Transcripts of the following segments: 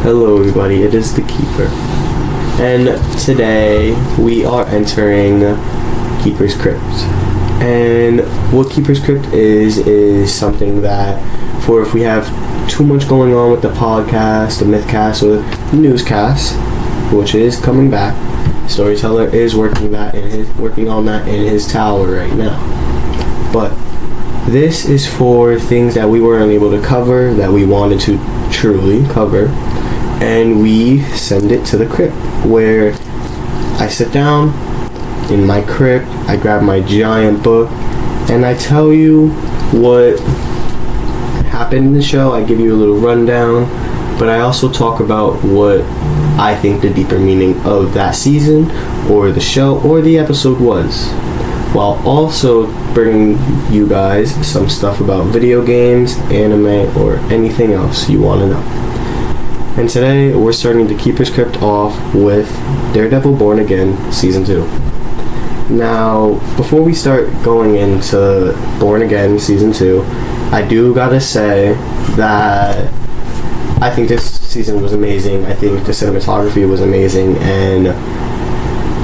Hello everybody, it is the Keeper. And today we are entering Keeper's Crypt. And what Keeper's Crypt is something that for if we have too much going on with the podcast, the mythcast, or the newscast, which is coming back, Storyteller is working on that in his tower right now. But this is for things that we weren't able to cover, that we wanted to truly cover, and we send it to the crypt, where I sit down in my crypt, I grab my giant book, and I tell you what happened in the show. I give you a little rundown, but I also talk about what I think the deeper meaning of that season, or the show, or the episode was, while also bringing you guys some stuff about video games, anime, or anything else you want to know. And today we're starting the Keeper's Crypt off with Daredevil Born Again Season 2. Now, before we start going into Born Again Season 2, I do gotta say that I think this season was amazing. I think the cinematography was amazing, and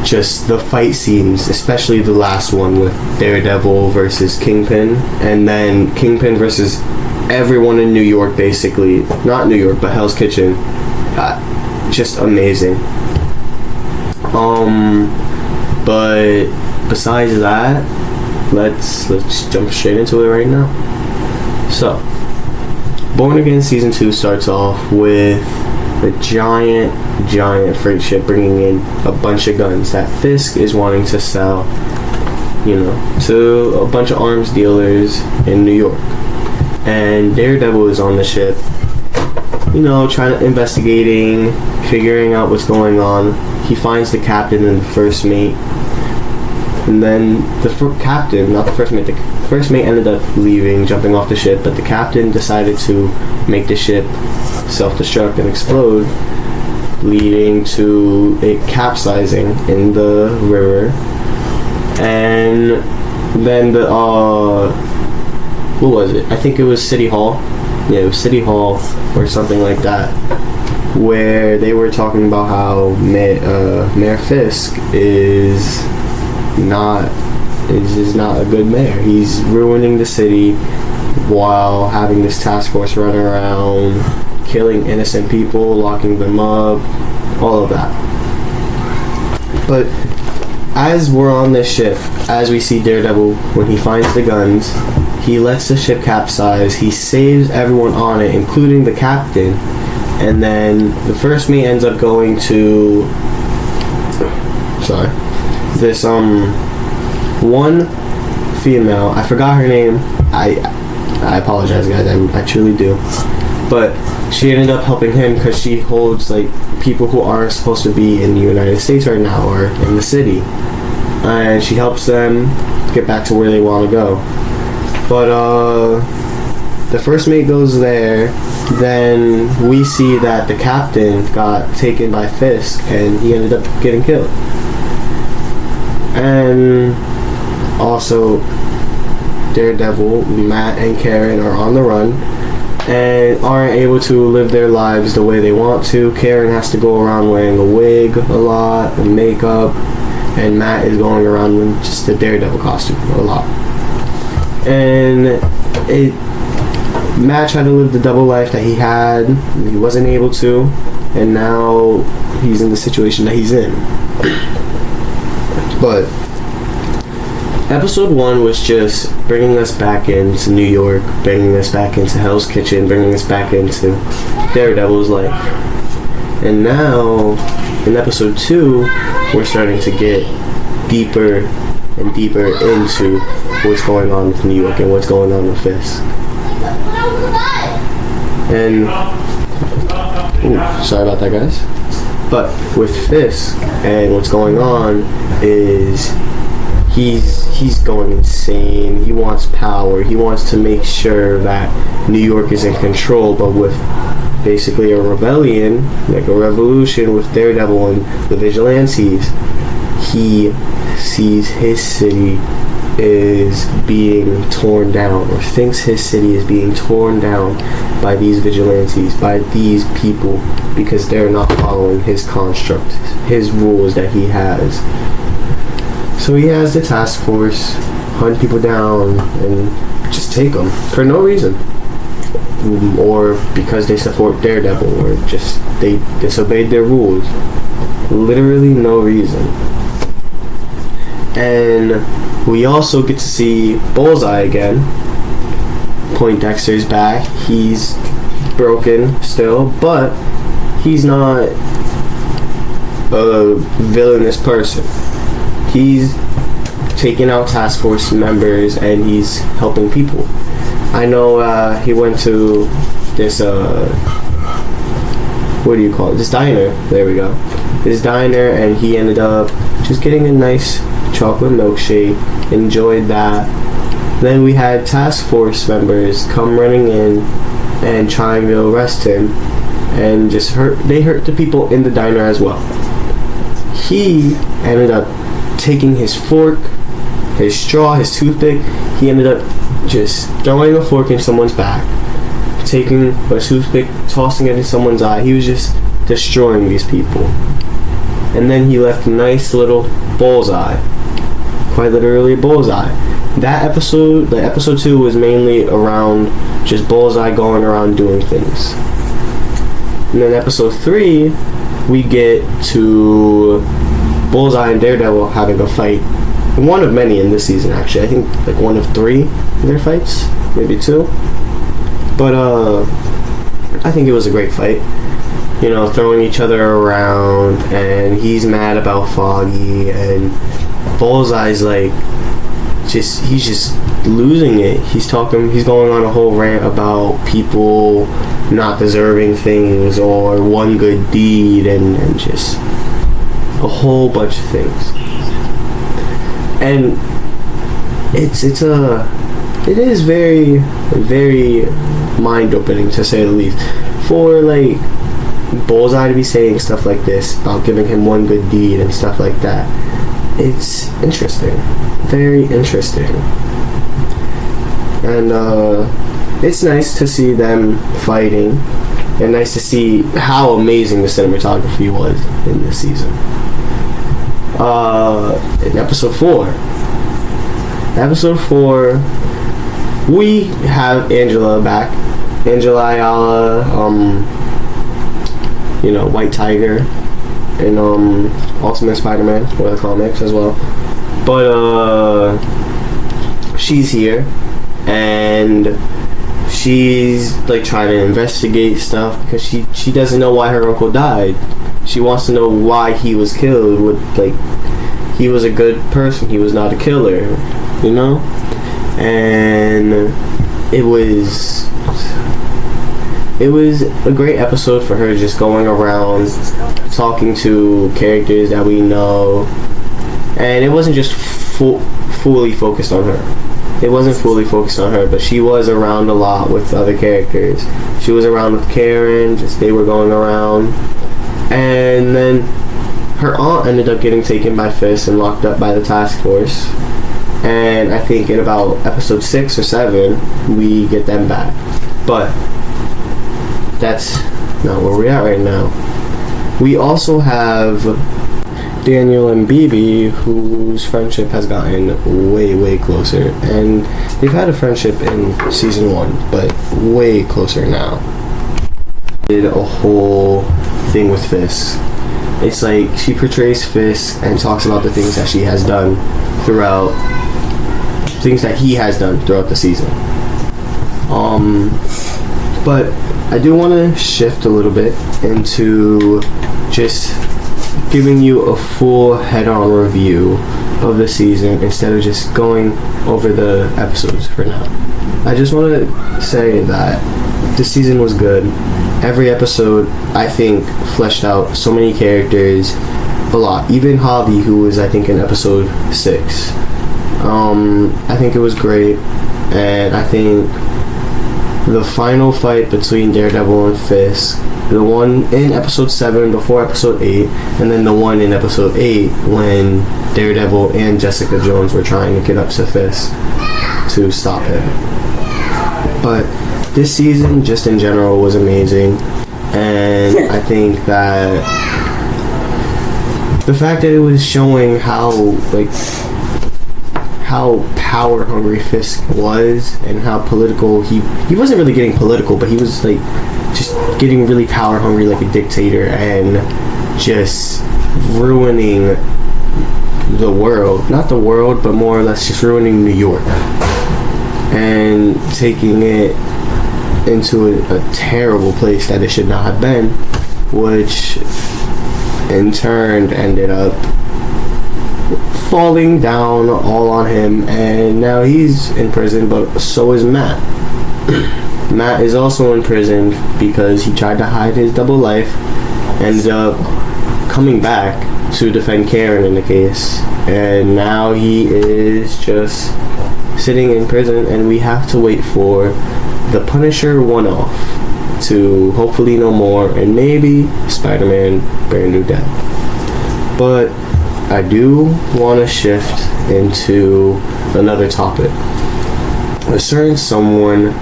just the fight scenes, especially the last one with Daredevil versus Kingpin, and then Kingpin versus everyone in New York, basically. Not New York, but Hell's Kitchen. Just amazing. But besides that, let's jump straight into it right now. So, Born Again Season 2 starts off with a giant freight ship bringing in a bunch of guns that Fisk is wanting to sell, to a bunch of arms dealers in New York. And Daredevil is on the ship, trying to investigating, figuring out what's going on. He finds the captain and the first mate. And then the captain, not the first mate, the first mate ended up leaving, jumping off the ship, but the captain decided to make the ship self-destruct and explode, leading to it capsizing in the river. And then what was it? I think it was City Hall. Yeah, it was City Hall or something like that, where they were talking about how Mayor Fisk is not a good mayor. He's ruining the city while having this task force run around, killing innocent people, locking them up, all of that. But as we're on this ship, as we see Daredevil, when he finds the guns, he lets the ship capsize. He saves everyone on it, including the captain. And then the first mate ends up going to this one female. I forgot her name. I apologize, guys. I truly do. But she ended up helping him because she holds people who aren't supposed to be in the United States right now or in the city, and she helps them get back to where they want to go. But the first mate goes there. Then we see that the captain got taken by Fisk, and he ended up getting killed. And also, Daredevil, Matt, and Karen are on the run and aren't able to live their lives the way they want to. Karen has to go around wearing a wig a lot and makeup, and Matt is going around in just the Daredevil costume a lot. And Matt tried to live the double life that he had. He wasn't able to, and now he's in the situation that he's in. But episode 1 was just bringing us back into New York, bringing us back into Hell's Kitchen, bringing us back into Daredevil's life. And now, in episode 2, we're starting to get deeper and deeper into what's going on with New York and what's going on with Fisk. And sorry about that, guys. But with Fisk and what's going on is he's going insane. He wants power. He wants to make sure that New York is in control, but with basically a rebellion, like a revolution with Daredevil and the Vigilantes, he sees his city is being torn down, or thinks his city is being torn down by these vigilantes, by these people, because they're not following his construct, his rules that he has. So he has the task force hunt people down and just take them for no reason, or because they support Daredevil, or just they disobeyed their rules. Literally no reason. And we also get to see Bullseye again. Poindexter's back. He's broken still, but he's not a villainous person. He's taking out task force members and he's helping people. I know he went to this what do you call it? This diner. There we go. This diner, and he ended up just getting a nice chocolate milkshake. Enjoyed that. Then we had task force members come running in and trying to arrest him, and they hurt the people in the diner as well. He ended up taking his fork, his straw, his toothpick. He ended up just throwing a fork in someone's back, taking a toothpick, tossing it in someone's eye. He was just destroying these people. And then he left a nice little bullseye. Quite literally a bullseye. That episode, the episode 2, was mainly around just Bullseye going around doing things. And then episode 3, we get to Bullseye and Daredevil having a fight. One of many in this season, actually. I think like one of 3 of their fights, maybe 2. But I think it was a great fight. You know, throwing each other around, and he's mad about Foggy, and Bullseye's like, he's just losing it. He's going on a whole rant about people not deserving things or one good deed, and just a whole bunch of things. And it is very, very mind-opening, to say the least, for like Bullseye to be saying stuff like this about giving him one good deed and stuff like that. It's interesting, very interesting, and it's nice to see them fighting, and nice to see how amazing the cinematography was in this season. In episode 4, we have Angela back. Angela Ayala, White Tiger, and Ultimate Spider-Man for the comics as well. But she's here, and she's like trying to investigate stuff because she doesn't know why her uncle died. She wants to know why he was killed. He was a good person. He was not a killer, you know. And it was a great episode for her, just going around talking to characters that we know, and it wasn't just fully focused on her. It wasn't fully focused on her, but she was around a lot with other characters. She was around with Karen, they were going around, and then her aunt ended up getting taken by Fisk and locked up by the task force. And I think in about episode 6 or 7, we get them back. But that's not where we are right now. We also have Daniel and Bibi, whose friendship has gotten way, way closer. And they've had a friendship in season 1, but way closer now. Did a whole thing with Fisk. It's like she portrays Fisk and talks about the things that he has done throughout the season. But I do want to shift a little bit into just giving you a full head-on review of the season instead of just going over the episodes for now. I just want to say that this season was good. Every episode, I think, fleshed out so many characters a lot. Even Javi, who was, I think, in episode 6. I think it was great, and I think the final fight between Daredevil and Fisk, the one in episode 7 before episode 8, and then the one in episode 8 when Daredevil and Jessica Jones were trying to get up to Fisk to stop him. But this season, just in general, was amazing. And I think that the fact that it was showing how power hungry Fisk was, and how political he wasn't really getting political, but he was like just getting really power hungry like a dictator, and just ruining the world. Not the world, but more or less just ruining New York. And taking it into a terrible place that it should not have been, which in turn ended up falling down all on him, and now he's in prison, but so is Matt. Matt is also in prison because he tried to hide his double life, ended up coming back to defend Karen in the case, and now he is just sitting in prison, and we have to wait for the Punisher one-off to hopefully know more, and maybe Spider-Man Brand New Day. But I do want to shift into another topic. A certain someone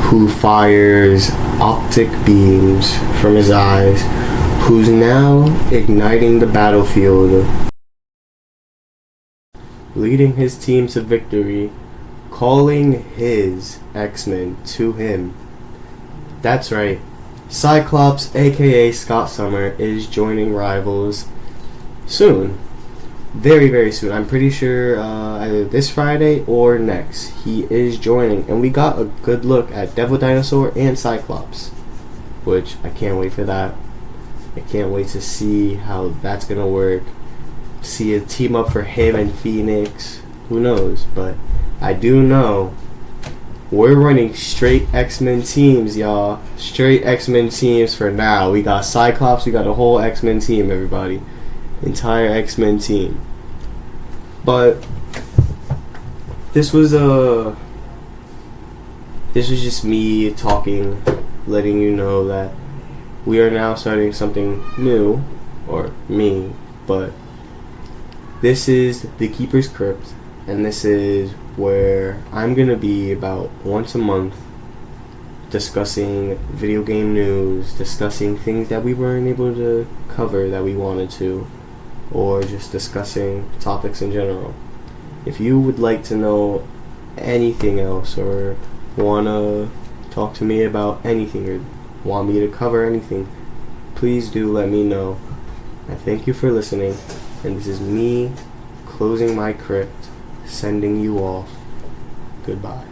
who fires optic beams from his eyes, who's now igniting the battlefield, leading his team to victory, calling his X-Men to him. That's right, Cyclops, aka Scott Summer, is joining Rivals soon. Very, very soon. I'm pretty sure either this Friday or next he is joining. And we got a good look at Devil Dinosaur and Cyclops, which I can't wait for that. I can't wait to see how that's going to work. See a team up for him and Phoenix. Who knows? But I do know we're running straight X-Men teams, y'all. Straight X-Men teams for now. We got Cyclops. We got a whole X-Men team, everybody. Entire X-Men team. But this was just me talking, letting you know that we are now starting something new, or me, but this is the Keeper's Crypt, and this is where I'm gonna be about once a month discussing video game news, discussing things that we weren't able to cover that we wanted to, or just discussing topics in general. If you would like to know anything else, or want to talk to me about anything, or want me to cover anything, please do let me know. I thank you for listening, and this is me closing my crypt, sending you off. Goodbye.